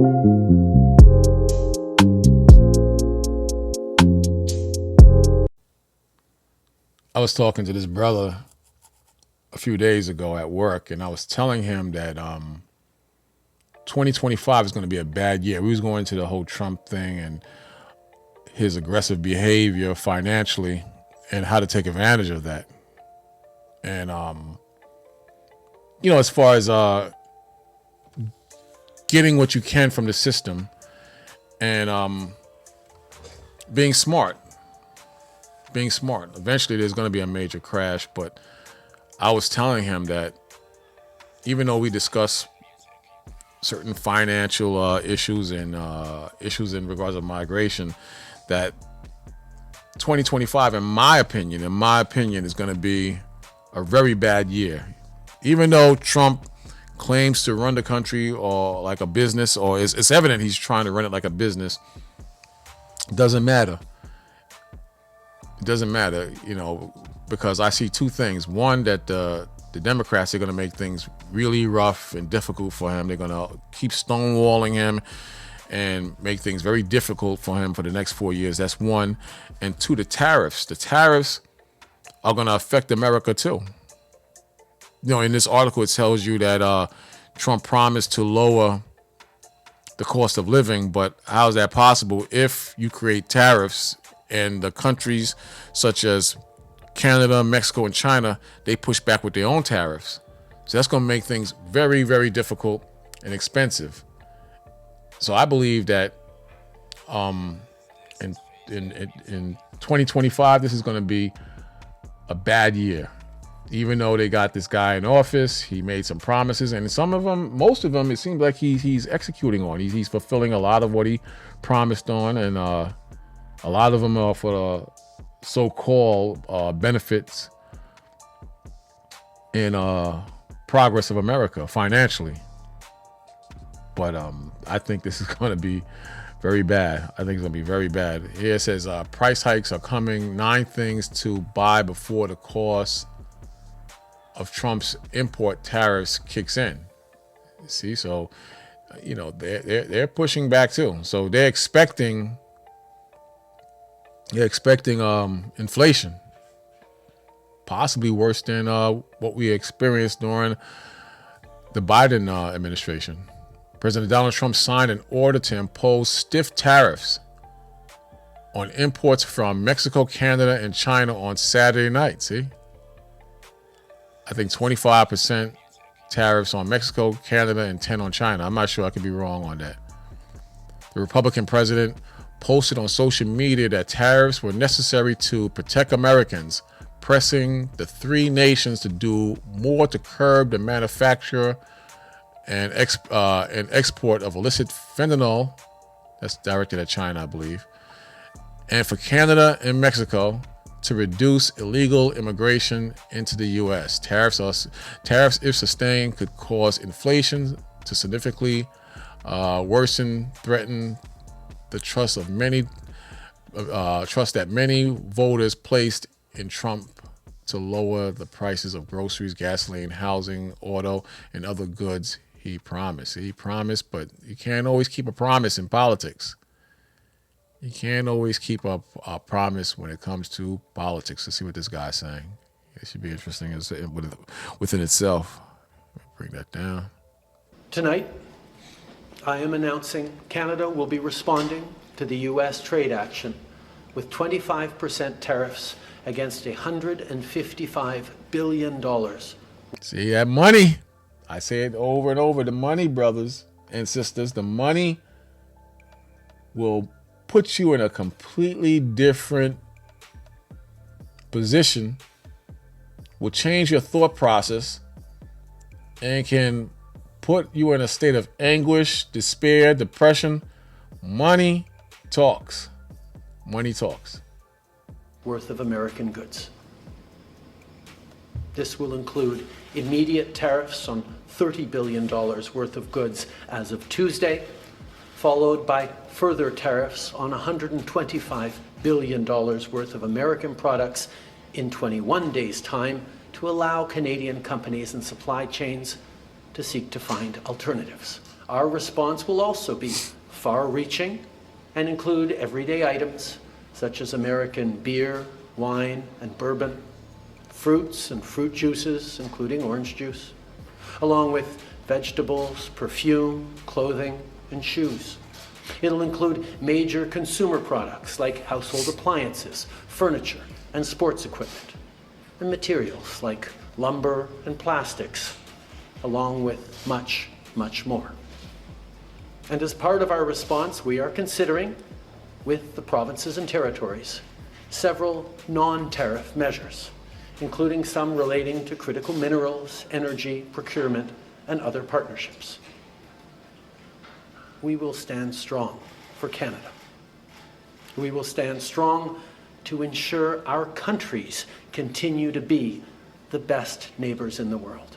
I was talking to this brother a few days ago at work, and I was telling him that 2025 is going to be a bad year. We was going into the whole Trump thing and his aggressive behavior financially and how to take advantage of that. And, as far as getting what you can from the system and being smart. Eventually there's going to be a major crash, but I was telling him that even though we discuss certain financial issues and issues in regards to migration, that 2025, in my opinion, is going to be a very bad year. Even though Trump claims to run the country or like a business, or it's evident he's trying to run it like a business, it doesn't matter. It doesn't matter, because I see two things. One, that the Democrats are going to make things really rough and difficult for him. They're going to keep stonewalling him and make things very difficult for him for the next 4 years. That's one. And two, the tariffs. The tariffs are going to affect America too. In this article, it tells you that Trump promised to lower the cost of living, but how is that possible if you create tariffs and the countries such as Canada, Mexico, and China, they push back with their own tariffs? So that's going to make things very, very difficult and expensive. So I believe that in 2025, this is going to be a bad year. Even though they got this guy in office, he made some promises, and some of them, most of them, it seems like he's executing on. He's fulfilling a lot of what he promised on, and a lot of them are for the so-called benefits and progress of America financially. But I think this is going to be very bad. I think it's going to be very bad. Here it says price hikes are coming. 9 things to buy before the cost of Trump's import tariffs kicks in. See, so they're pushing back too. So they're expecting inflation, possibly worse than what we experienced during the Biden administration. President Donald Trump signed an order to impose stiff tariffs on imports from Mexico, Canada, and China on Saturday night. See? I think 25% tariffs on Mexico, Canada, and 10 on China. I'm not sure. I could be wrong on that. The Republican president posted on social media that tariffs were necessary to protect Americans, pressing the 3 nations to do more to curb the manufacture and export of illicit fentanyl. That's directed at China, I believe. And for Canada and Mexico to reduce illegal immigration into the U.S. Tariffs, if sustained, could cause inflation to significantly threaten the trust that many voters placed in Trump to lower the prices of groceries, gasoline, housing, auto, and other goods he promised. He promised, but you can't always keep a promise in politics. You can't always keep a promise when it comes to politics. Let's see what this guy's saying. It should be interesting within itself. Bring that down. Tonight, I am announcing Canada will be responding to the U.S. trade action with 25% tariffs against $155 billion. See that money? I say it over and over. The money, brothers and sisters, the money will put you in a completely different position, will change your thought process, and can put you in a state of anguish, despair, depression. Money talks. Money talks. Worth of American goods. This will include immediate tariffs on $30 billion worth of goods as of Tuesday, followed by further tariffs on $125 billion worth of American products in 21 days' time to allow Canadian companies and supply chains to seek to find alternatives. Our response will also be far-reaching and include everyday items such as American beer, wine, and bourbon, fruits and fruit juices, including orange juice, along with vegetables, perfume, clothing, and shoes. It'll include major consumer products like household appliances, furniture, and sports equipment, and materials like lumber and plastics, along with much, much more. And as part of our response, we are considering, with the provinces and territories, several non-tariff measures, including some relating to critical minerals, energy, procurement, and other partnerships. We will stand strong for Canada. We will stand strong to ensure our countries continue to be the best neighbors in the world.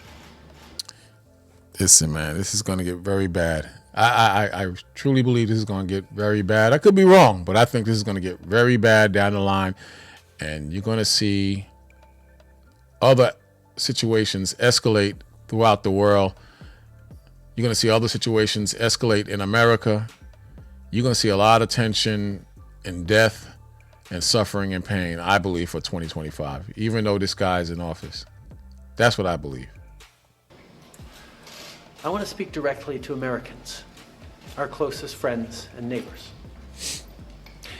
Listen, man, this is going to get very bad. I truly believe this is going to get very bad. I could be wrong, but I think this is going to get very bad down the line. And you're going to see other situations escalate throughout the world. You're going to see other situations escalate in America. You're going to see a lot of tension and death and suffering and pain, I believe, for 2025, even though this guy is in office. That's what I believe. I want to speak directly to Americans, our closest friends and neighbors.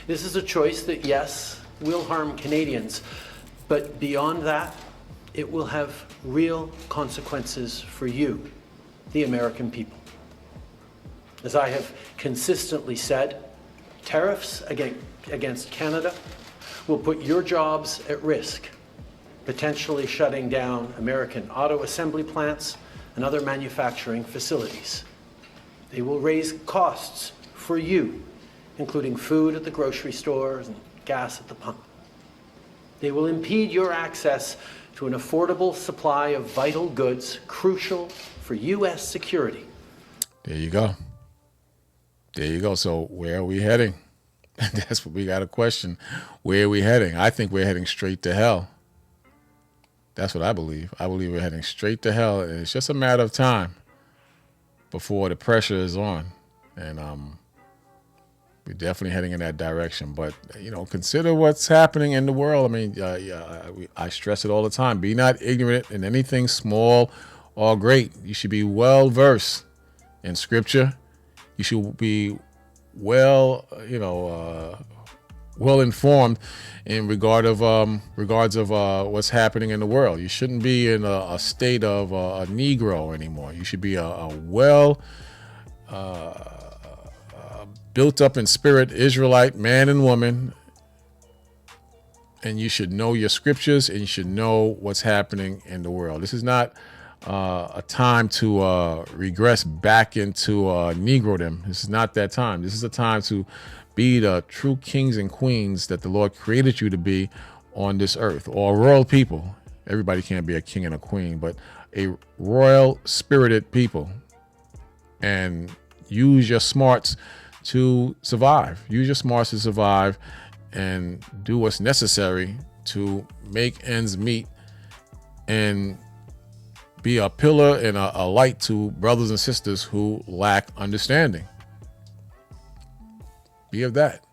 This is a choice that, yes, will harm Canadians, but beyond that, it will have real consequences for you, the American people. As I have consistently said, tariffs against Canada will put your jobs at risk, potentially shutting down American auto assembly plants and other manufacturing facilities. They will raise costs for you, including food at the grocery stores and gas at the pump. They will impede your access to an affordable supply of vital goods crucial for U.S. security. There you go. There you go. So where are we heading? That's what we got to question. Where are we heading? I think we're heading straight to hell. That's what I believe. I believe we're heading straight to hell, and it's just a matter of time before the pressure is on. And we're definitely heading in that direction. But, consider what's happening in the world. I mean, I stress it all the time. Be not ignorant in anything small or great. You should be well-versed in Scripture. You should be well informed in regards of what's happening in the world. You shouldn't be in a state of a Negro anymore. You should be a built up in spirit Israelite man and woman, and you should know your scriptures and you should know what's happening in the world. This is not a time to regress back into Negrodom. This is not that time. This is a time to be the true kings and queens that the Lord created you to be on this earth, or royal people. Everybody can't be a king and a queen, but a royal spirited people. And use your smarts to survive. Use your smarts to survive and do what's necessary to make ends meet and be a pillar and a light to brothers and sisters who lack understanding. Be of that.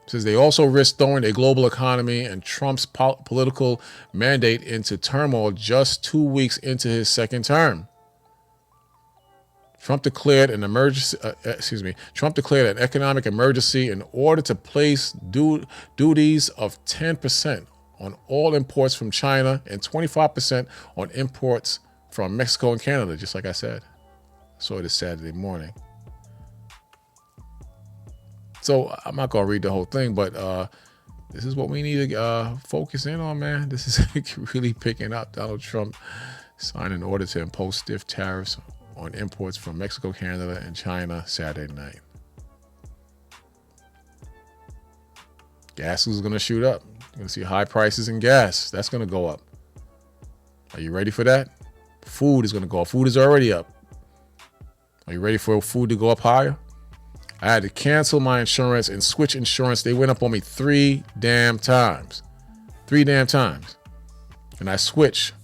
It says they also risk throwing a global economy and Trump's political mandate into turmoil just 2 weeks into his second term. Trump declared an economic emergency in order to place duties of 10% on all imports from China and 25% on imports from Mexico and Canada, just like I said. I saw it this Saturday morning. So I'm not going to read the whole thing, but this is what we need to focus in on, man. This is really picking up. Donald Trump signed an order to impose stiff tariffs on imports from Mexico, Canada, and China Saturday night. Gas is going to shoot up. You're going to see high prices in gas. That's going to go up. Are you ready for that? Food is going to go up. Food is already up. Are you ready for food to go up higher? I had to cancel my insurance and switch insurance. They went up on me 3 damn times. 3 damn times. And I switched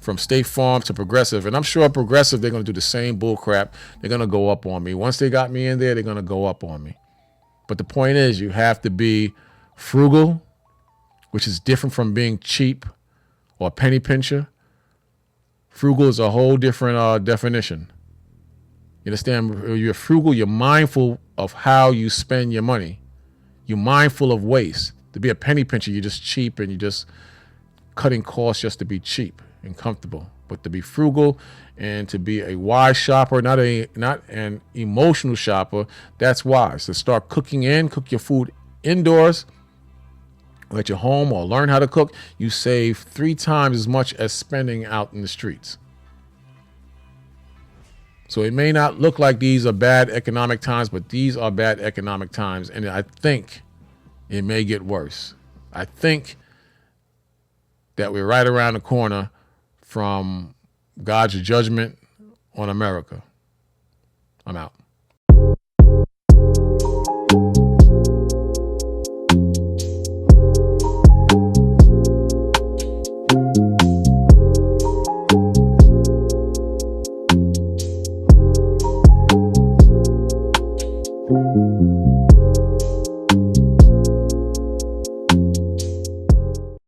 from State Farm to Progressive. And I'm sure Progressive, they're going to do the same bull crap. They're going to go up on me. Once they got me in there, they're going to go up on me. But the point is, you have to be frugal, which is different from being cheap or a penny pincher. Frugal is a whole different definition. You understand? You're frugal, you're mindful of how you spend your money. You're mindful of waste. To be a penny pincher, you're just cheap and you're just cutting costs just to be cheap and comfortable. But to be frugal and to be a wise shopper, not an emotional shopper, that's wise. To start cooking cook your food indoors or at your home, or learn how to cook, you save 3 times as much as spending out in the streets. So it may not look like these are bad economic times, but these are bad economic times. And I think it may get worse. I think that we're right around the corner from God's judgment on America. I'm out.